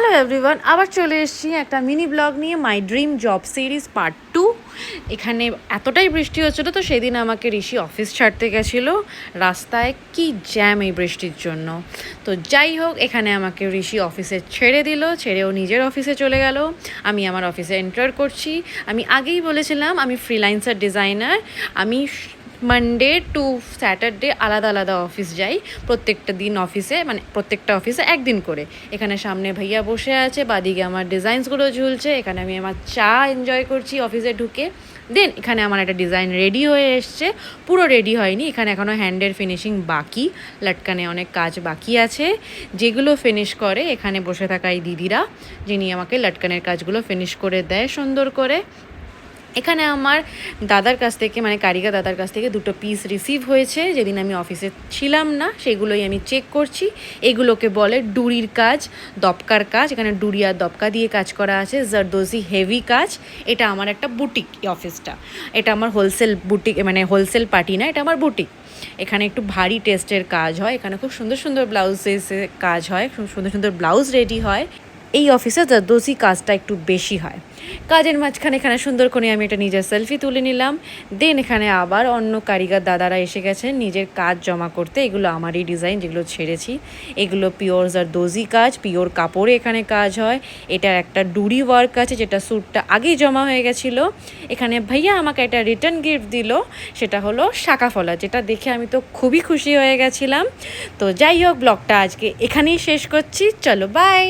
Hello everyone, আবার চলে এসেছি একটা মিনি ব্লগ নিয়ে my dream job series part 2। এখানে এতটাই বৃষ্টি হচ্ছিলো, তো সেদিন আমাকে ঋষি অফিস ছাড়তে গেছিলো। রাস্তায় কি জ্যাম এই বৃষ্টির জন্য। তো যাই হোক, এখানে আমাকে ঋষি অফিসে ছেড়ে দিল, ছেড়েও নিজের অফিসে চলে গেল। আমি আমার অফিসে এন্টার করছি। আমি আগেই বলেছিলাম আমি ফ্রিল্যান্সার ডিজাইনার। আমি মানডে টু স্যাটারডে আলাদা আলাদা অফিস যাই, প্রত্যেকটা দিন অফিসে, মানে প্রত্যেকটা অফিসে একদিন করে। এখানে সামনে ভাইয়া বসে আছে, বাদিকে আমার ডিজাইনসগুলো ঝুলছে, এখানে আমি আমার চা এনজয় করছি অফিসে ঢুকে। দেন এখানে আমার একটা ডিজাইন রেডি হয়ে এসছে, পুরো রেডি হয়নি, এখানে এখনও হ্যান্ডের ফিনিশিং বাকি, লটকানে অনেক কাজ বাকি আছে, যেগুলো ফিনিশ করে এখানে বসে থাকা এই দিদিরা, যিনি আমাকে লটকানের কাজগুলো ফিনিশ করে দেয় সুন্দর করে। এখানে আমার দাদার কাছ থেকে, মানে কারিগর দাদার কাছ থেকে দুটো পিস রিসিভ হয়েছে, যেদিন আমি অফিসে ছিলাম না, সেগুলোই আমি চেক করছি। এগুলোকে বলে ডুরির কাজ, দপকার কাজ। এখানে ডুরি আর দপকা দিয়ে কাজ করা আছে, জারদোজি হেভি কাজ। এটা আমার একটা বুটিক, এই অফিসটা, এটা আমার হোলসেল বুটিক, মানে হোলসেল পার্টি না, এটা আমার বুটিক। এখানে একটু ভারী টেস্টের কাজ হয়, এখানে খুব সুন্দর সুন্দর ব্লাউজেসের কাজ হয়, খুব সুন্দর সুন্দর ব্লাউজ রেডি হয়। এই অফিসে জারদোজি কাজটা একটু বেশি হয়। কাজের মাঝখানে এখানে সুন্দর করে আমি একটা নিজের সেলফি তুলে নিলাম। দেন এখানে আবার অন্য কারিগর দাদারা এসে গেছেন নিজের কাজ জমা করতে। এগুলো আমারই ডিজাইন, যেগুলো ছেড়েছি, এগুলো পিওর জারদোজি কাজ, পিওর কাপড়ে এখানে কাজ হয়। এটার একটা ডুরি ওয়ার্ক আছে, যেটা স্যুটটা আগেই জমা হয়ে গেছিলো। এখানে ভাইয়া আমাকে একটা রিটার্ন গিফট দিল, সেটা হলো শাকাফলা, যেটা দেখে আমি তো খুবই খুশি হয়ে গেছিলাম। তো যাই হোক, ব্লগটা আজকে এখানেই শেষ করছি, চলো বাই।